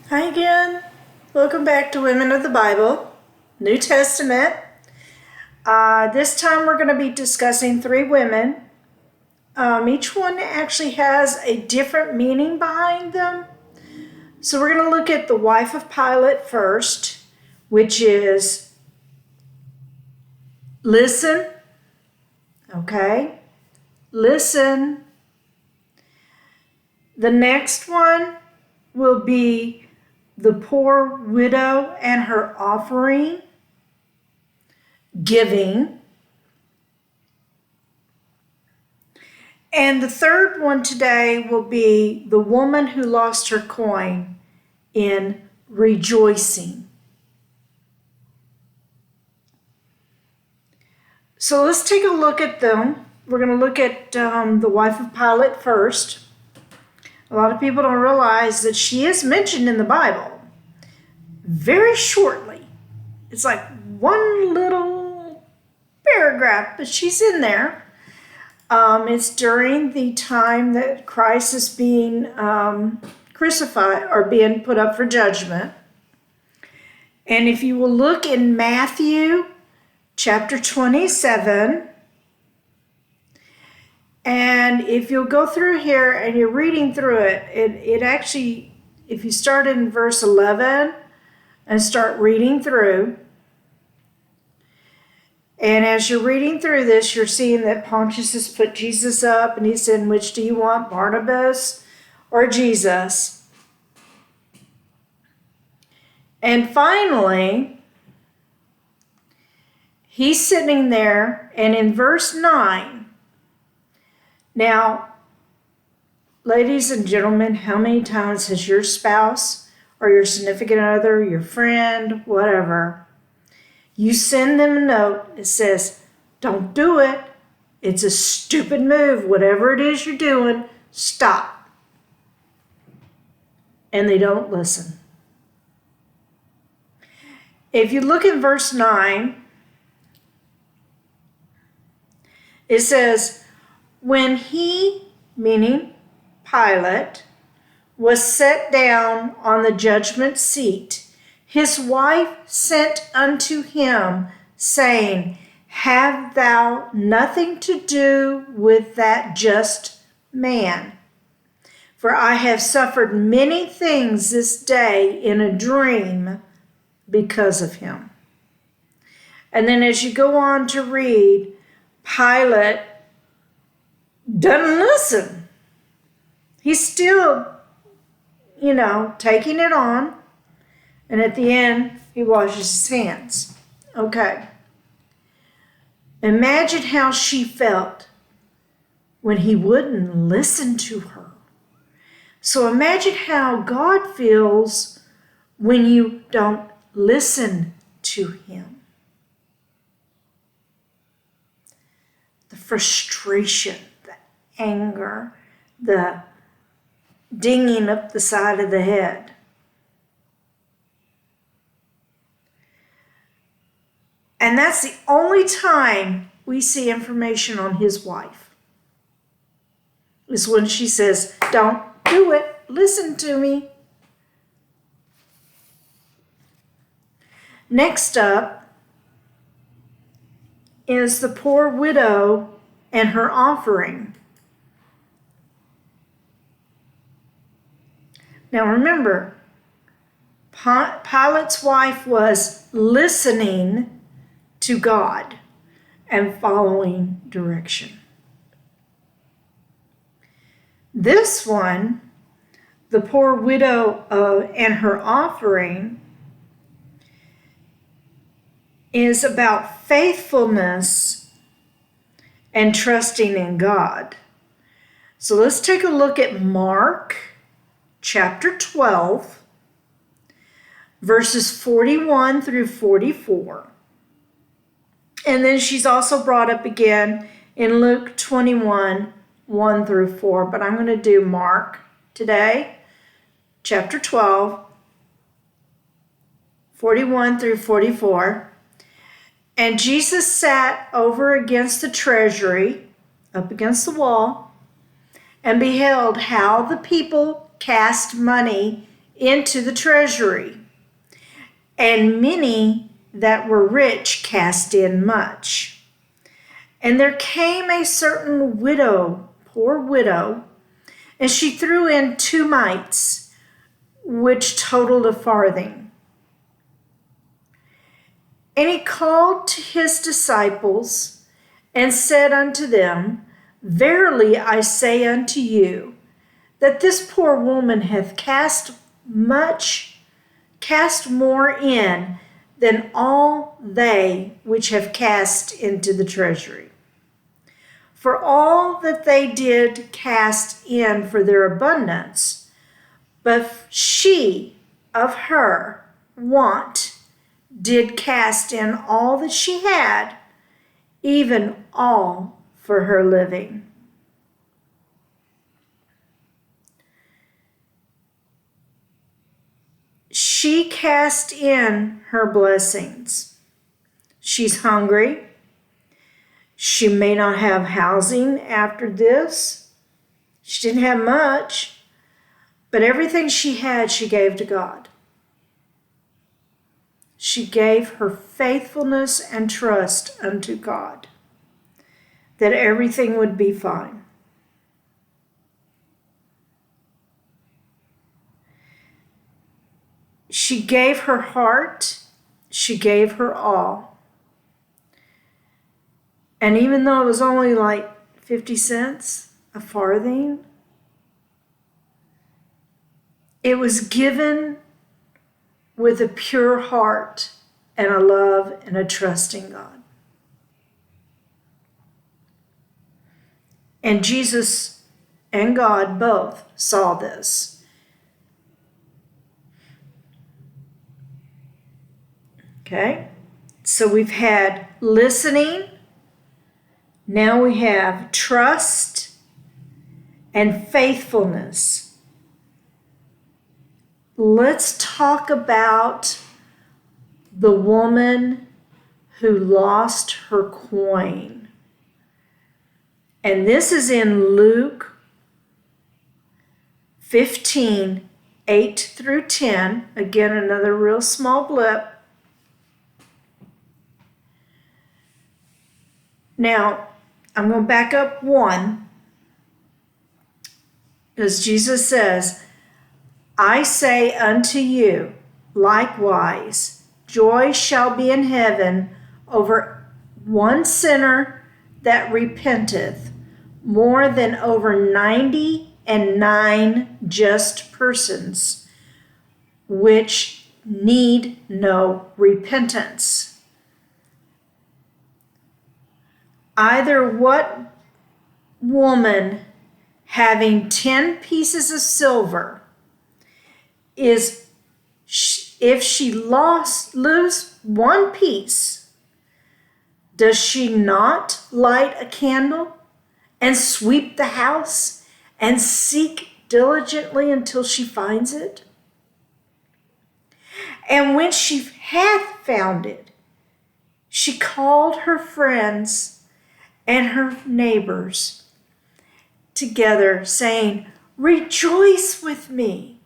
Hi again. Welcome back to Women of the Bible, New Testament. This time we're going to be discussing three women. Each one actually has a different meaning behind them. So we're going to look at the wife of Pilate first, which is listen. Okay? Listen. The next one will be the poor widow and her offering, giving. And the third one today will be the woman who lost her coin in rejoicing. So let's take a look at them. We're going to look at the wife of Pilate first. A lot of people don't realize that she is mentioned in the Bible very shortly. It's like one little paragraph, but she's in there. It's during the time that Christ is being crucified or being put up for judgment. And if you will look in Matthew chapter 27, and if you'll go through here and you're reading through it, it actually, if you start in verse 11 and start reading through, and as you're reading through this, you're seeing that Pontius has put Jesus up, and he said, which do you want, Barnabas or Jesus? And finally, he's sitting there, and in verse 9, now, ladies and gentlemen, how many times has your spouse or your significant other, your friend, whatever, you send them a note that says, don't do it. It's a stupid move. Whatever it is you're doing, stop. And they don't listen. If you look at verse 9, it says, when he, meaning Pilate, was set down on the judgment seat, his wife sent unto him, saying, have thou nothing to do with that just man? For I have suffered many things this day in a dream because of him. And then as you go on to read, Pilate doesn't listen. He's still, taking it on. And at the end, he washes his hands. Okay. Imagine how she felt when he wouldn't listen to her. So imagine how God feels when you don't listen to him. The frustration, the anger, the dinging up the side of the head. And that's the only time we see information on his wife. Is when she says, don't do it. Listen to me. Next up is the poor widow and her offering. Now remember, Pilate's wife was listening to God and following direction. This one, the poor widow and her offering, is about faithfulness and trusting in God. So let's take a look at Mark chapter 12, verses 41 through 44. And then she's also brought up again in Luke 21, 1 through 4. But I'm going to do Mark today, chapter 12, 41 through 44. And Jesus sat over against the treasury, up against the wall, and beheld how the people cast money into the treasury, and many that were rich cast in much. And there came a certain widow, poor widow, and she threw in 2 mites, which totaled a farthing. And he called to his disciples and said unto them, Verily I say unto you, that this poor woman hath cast more in than all they which have cast into the treasury. For all that they did cast in for their abundance, but she of her want did cast in all that she had, even all for her living. She cast in her blessings. She's hungry. She may not have housing after this. She didn't have much, but everything she had, she gave to God. She gave her faithfulness and trust unto God that everything would be fine. She gave her heart. She gave her all. And even though it was only like 50 cents, a farthing, it was given with a pure heart and a love and a trust in God. And Jesus and God both saw this. Okay? So we've had listening. Now we have trust and faithfulness. Let's talk about the woman who lost her coin. And this is in Luke 15, 8 through 10. Again, another real small blip. Now, I'm going to back up 1. As Jesus says, I say unto you, likewise, joy shall be in heaven over one sinner that repenteth, more than over 99 just persons, which need no repentance. Either what woman having 10 pieces of silver is, if she lose 1 piece, does she not light a candle and sweep the house and seek diligently until she finds it? And when she hath found it, she called her friends and her neighbors together, saying, Rejoice with me,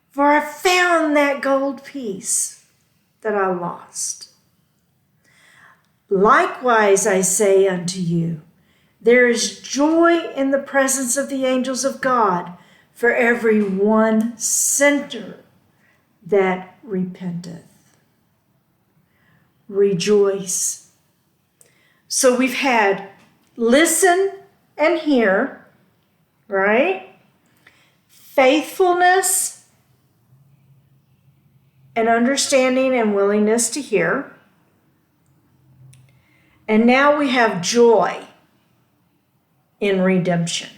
for I found that gold piece that I lost. Likewise, I say unto you, there is joy in the presence of the angels of God for every one sinner that repenteth. Rejoice. So we've had listen and hear, right? Faithfulness and understanding and willingness to hear. And now we have joy in redemption.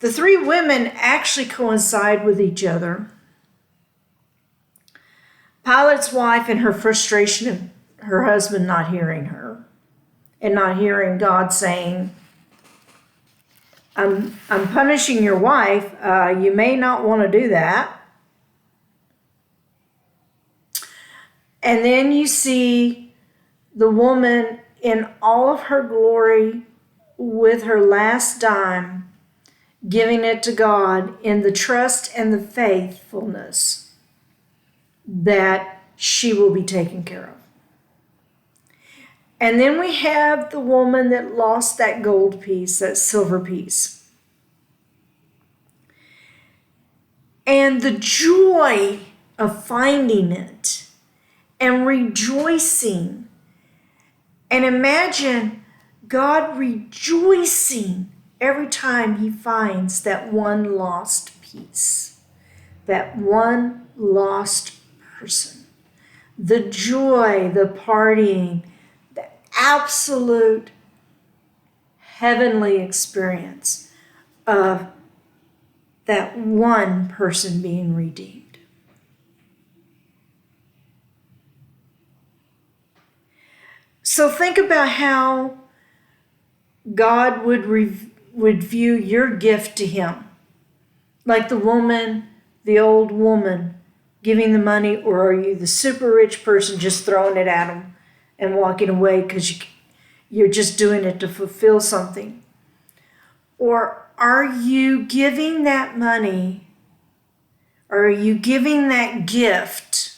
The 3 women actually coincide with each other. Pilate's wife and her frustration of her husband not hearing her and not hearing God saying, I'm punishing your wife. You may not want to do that. And then you see the woman in all of her glory with her last dime giving it to God in the trust and the faithfulness that she will be taken care of. And then we have the woman that lost that gold piece, that silver piece. And the joy of finding it and rejoicing. And imagine God rejoicing every time he finds that one lost piece, that one lost person. The joy, the partying, the absolute heavenly experience of that one person being redeemed. So think about how God would view your gift to him. Like the woman, the old woman giving the money, or are you the super rich person just throwing it at him and walking away because you're just doing it to fulfill something? Or are you giving that money, or are you giving that gift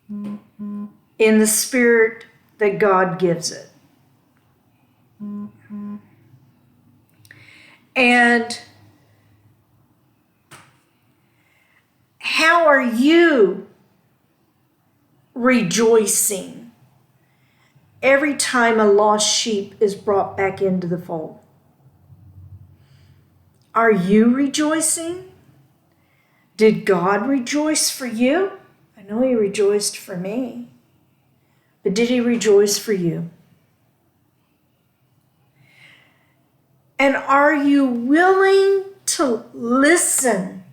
in the spirit that God gives it? And how are you rejoicing every time a lost sheep is brought back into the fold? Are you rejoicing? Did God rejoice for you? I know he rejoiced for me. But did he rejoice for you? And are you willing to listen?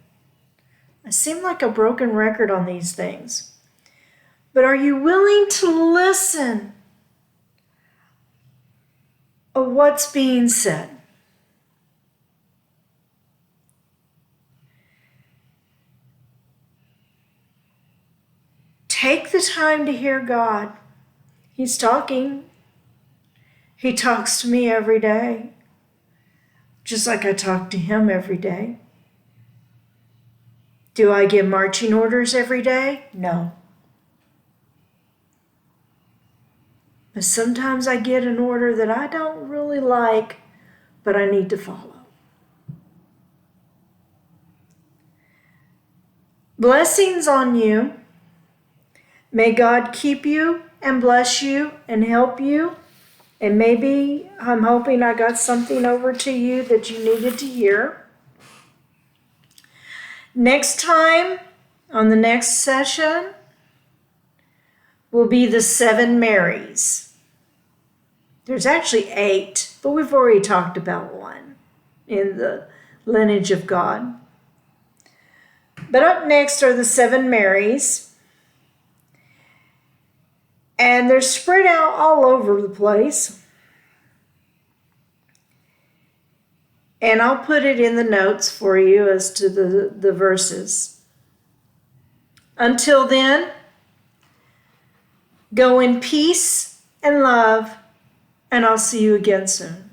I seem like a broken record on these things. But are you willing to listen of what's being said? Take the time to hear God. He's talking. He talks to me every day, just like I talk to him every day. Do I give marching orders every day? No. But sometimes I get an order that I don't really like, but I need to follow. Blessings on you. May God keep you and bless you and help you. And maybe I'm hoping I got something over to you that you needed to hear. Next time, on the next session, will be the 7 Marys. There's actually 8, but we've already talked about one in the lineage of God. But up next are the 7 Marys. And they're spread out all over the place. And I'll put it in the notes for you as to the verses. Until then, go in peace and love, and I'll see you again soon.